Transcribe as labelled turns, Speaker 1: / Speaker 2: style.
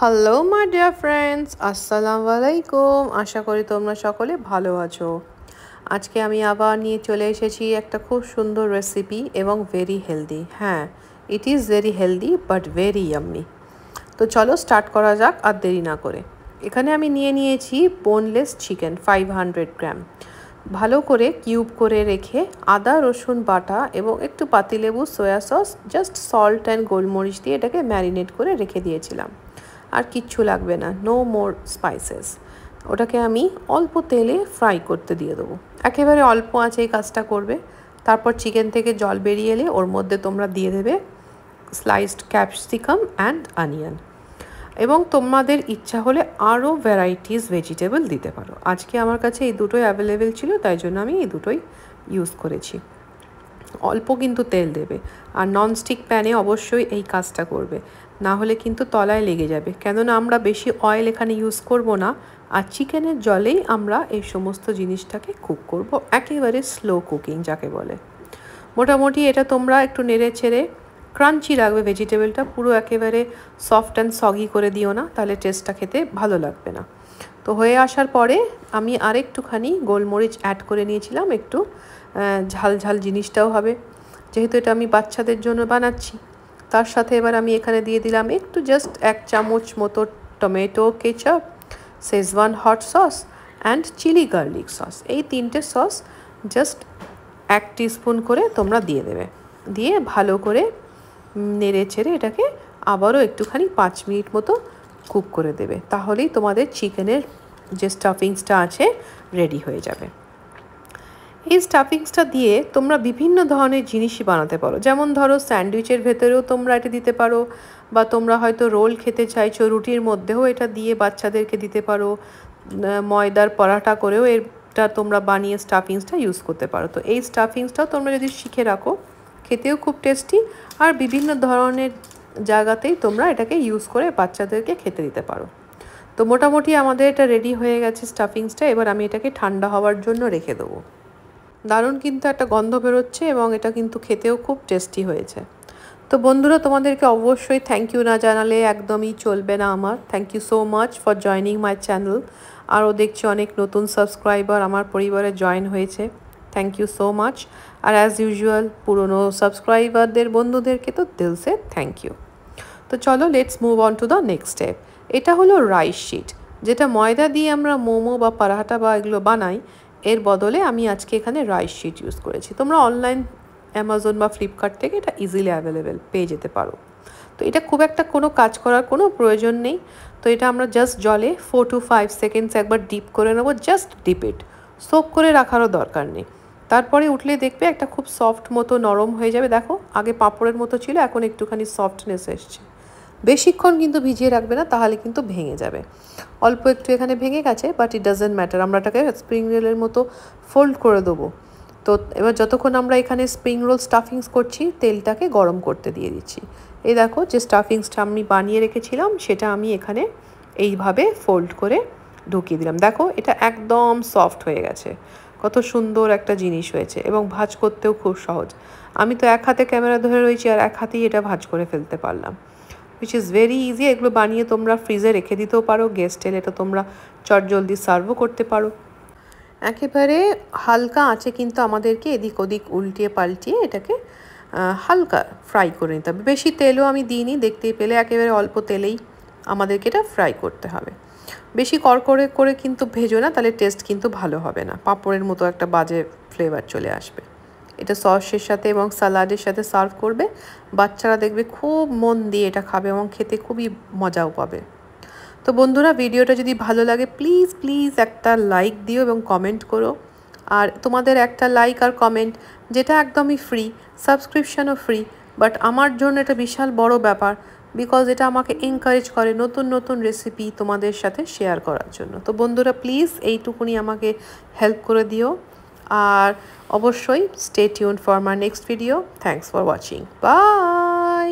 Speaker 1: Hello my dear friends, আসসালামু আলাইকুম। আশা করি তোমরা সকলে ভালো আছো। আজকে আমি আবার নিয়ে চলে এসেছি একটা খুব সুন্দর রেসিপি এবং ভেরি হেলদি। হ্যাঁ, it is very healthy but very yummy. তো চলো স্টার্ট করা যাক আর দেরি না করে। এখানে আমি নিয়ে নিয়েছি বোনলেস চিকেন 500 গ্রাম। ভালো করে কিউব করে রেখে আদা রসুন বাটা এবং একটু পাতিলেবু soya sauce just salt and গোলমরিচ দিয়ে এটাকে ম্যারিনেট করে রেখে দিয়েছিলাম। আর কিচ্ছু লাগবে না, নো মোর স্পাইসেস। ওটাকে আমি অল্প তেলে ফ্রাই করতে দিয়ে দেবো, একেবারে অল্প আছে এই কাজটা করবে। তারপর চিকেন থেকে জল বেরিয়ে এলে ওর মধ্যে তোমরা দিয়ে দেবে স্লাইসড ক্যাপসিকাম অ্যান্ড অনিয়ন, এবং তোমাদের ইচ্ছা হলে আরও ভ্যারাইটিস ভেজিটেবল দিতে পারো। আজকে আমার কাছে এই দুটোই অ্যাভেলেবেল ছিল, তাই জন্য আমি এই দুটোই ইউজ করেছি। অল্প কিন্তু তেল দেবে, আর ননস্টিক প্যানে অবশ্যই এই কাজটা করবে, না হলে কিন্তু তলায় লেগে যাবে। কেননা আমরা বেশি অয়েল এখানে ইউজ করব না, আর চিকেনের জলেই আমরা এই সমস্ত জিনিসটাকে কুক করব, একেবারে স্লো কুকিং যাকে বলে। মোটামুটি এটা তোমরা একটু নেড়ে ছেড়ে ক্রাঞ্চি রাখবে ভেজিটেবলটা, পুরো একেবারে সফট অ্যান্ড সগি করে দিও না, তাহলে টেস্টটা খেতে ভালো লাগবে না। তো হয়ে আসার পরে আমি আরেকটুখানি গোলমরিচ অ্যাড করে নিয়েছিলাম, একটু ঝাল ঝাল জিনিসটাও হবে, যেহেতু এটা আমি বাচ্চাদের জন্য বানাচ্ছি। তার সাথে এবার আমি এখানে দিয়ে দিলাম একটু জাস্ট 1 চামচ মতো tomato ketchup, Schezwan hot sauce and chilli garlic sauce. এই 3টে সস জাস্ট 1 টিস্পুন করে তোমরা দিয়ে দেবে। দিয়ে ভালো করে নেড়ে ছেড়ে এটাকে আবারও একটুখানি 5 মিনিট মতো কুক করে দেবে, তাহলেই তোমাদের চিকেনের যে স্টাফিংসটা আছে রেডি হয়ে যাবে। এই স্টাফিংসটা দিয়ে তোমরা বিভিন্ন ধরনের জিনিসই বানাতে পারো, যেমন ধরো স্যান্ডউইচের ভেতরেও তোমরা এটা দিতে পারো, বা তোমরা হয়তো রোল খেতে চাইছো রুটির মধ্যেও এটা দিয়ে বাচ্চাদেরকে দিতে পারো, ময়দার পরাঠা করেও এটা তোমরা বানিয়ে স্টাফিংসটা ইউজ করতে পারো। তো এই স্টাফিংসটাও তোমরা যদি শিখে রাখো, খেতেও খুব টেস্টি, আর বিভিন্ন ধরনের জায়গাতেই তোমরা এটাকে ইউজ করে বাচ্চাদেরকে খেতে দিতে পারো। তো মোটামুটি আমাদের এটা রেডি হয়ে গেছে স্টাফিংসটা। এবার আমি এটাকে ঠান্ডা হওয়ার জন্য রেখে দেবো। দারুণ কিন্তু একটা গন্ধ বেরোচ্ছে, এবং এটা কিন্তু খেতেও খুব টেস্টি হয়েছে। তো বন্ধুরা, তোমাদেরকে অবশ্যই থ্যাংক ইউ না জানালে একদমই চলবে না আমার। Thank you so much for joining my channel. আরও দেখছি অনেক নতুন সাবস্ক্রাইবার আমার পরিবারে জয়েন হয়েছে, থ্যাংক ইউ সো মাচ। আর অ্যাজ ইউজুয়াল পুরনো সাবস্ক্রাইবারদের বন্ধুদেরকে তো দিল সে থ্যাংক ইউ। তো চলো let's move on to the next step. এটা হলো রাইস শিট, যেটা ময়দা দিয়ে আমরা মোমো বা পরাঠা বা এগুলো বানাই, এর বদলে আমি আজকে এখানে রাইস শিট ইউজ করেছি। তোমরা অনলাইন অ্যামাজন বা ফ্লিপকার্ট থেকে এটা ইজিলি অ্যাভেলেবেল পেয়ে যেতে পারো। তো এটা খুব একটা কোনো কাজ করার কোনো প্রয়োজন নেই। তো এটা আমরা জাস্ট জলে 4 to 5 সেকেন্ডস একবার ডিপ করে নেবো, জাস্ট ডিপ ইট, সোক করে রাখারও দরকার নেই। তারপরে উঠলে দেখবে একটা খুব সফট মতো নরম হয়ে যাবে। দেখো, আগে পাঁপড়ের মতো ছিল, এখন একটুখানি সফটনেস এসছে। বেশিক্ষণ কিন্তু ভিজিয়ে রাখবে না, তাহলে কিন্তু ভেঙে যাবে। অল্প একটু এখানে ভেঙে গেছে, বাট ইট ডাজেন্ট ম্যাটার। আমরা এটাকে স্প্রিং রোলের মতো ফোল্ড করে দেবো। তো এবার যতক্ষণ আমরা এখানে স্প্রিং রোল স্টাফিংস করছি, তেলটাকে গরম করতে দিয়ে দিচ্ছি। এই দেখো, যে স্টাফিংসটা আমি বানিয়ে রেখেছিলাম সেটা আমি এখানে এইভাবে ফোল্ড করে ঢুকিয়ে দিলাম। দেখো, এটা একদম সফট হয়ে গেছে, কত সুন্দর একটা জিনিস হয়েছে, এবং ভাজ করতেও খুব সহজ। আমি তো এক হাতে ক্যামেরা ধরে রয়েছি আর এক হাতেই এটা ভাজ করে ফেলতে পারলাম, হুইচ ইজ ভেরি ইজি। এগুলো বানিয়ে তোমরা ফ্রিজে রেখে দিতেও পারো, গেস্ট এলে এটা তোমরা চটজলদি সার্ভও করতে পারো। একেবারে হালকা আছে, কিন্তু আমাদেরকে এদিক ওদিক উল্টিয়ে পাল্টিয়ে এটাকে হালকা ফ্রাই করে নিতে হবে। বেশি তেলও আমি দিইনি, দেখতেই পেলে একেবারে অল্প তেলেই আমাদেরকে এটা ফ্রাই করতে হবে। বেশি কড়কড়ে করে কিন্তু ভেজো না, তাহলে টেস্ট কিন্তু ভালো হবে না, পাঁপড়ের মতো একটা বাজে ফ্লেভার চলে আসবে। এটা সসের সাথে এবং স্যালাডের সাথে সার্ভ করবে, বাচ্চারা দেখবে খুব মন দিয়ে এটা খাবে এবং খেতে খুবই মজাও পাবে। তো বন্ধুরা, ভিডিওটা যদি ভালো লাগে প্লিজ প্লিজ একটা লাইক দিও এবং কমেন্ট করো। আর তোমাদের একটা লাইক আর কমেন্ট, যেটা একদমই ফ্রি, সাবস্ক্রিপশানও ফ্রি, বাট আমার জন্য এটা বিশাল বড় ব্যাপার, বিকজ এটা আমাকে এনকারেজ করে নতুন নতুন রেসিপি তোমাদের সাথে শেয়ার করার জন্য। তো বন্ধুরা, প্লিজ এইটুকুনি আমাকে হেল্প করে দিও। আর অবশ্যই stay tuned for my next video. Thanks for watching, by.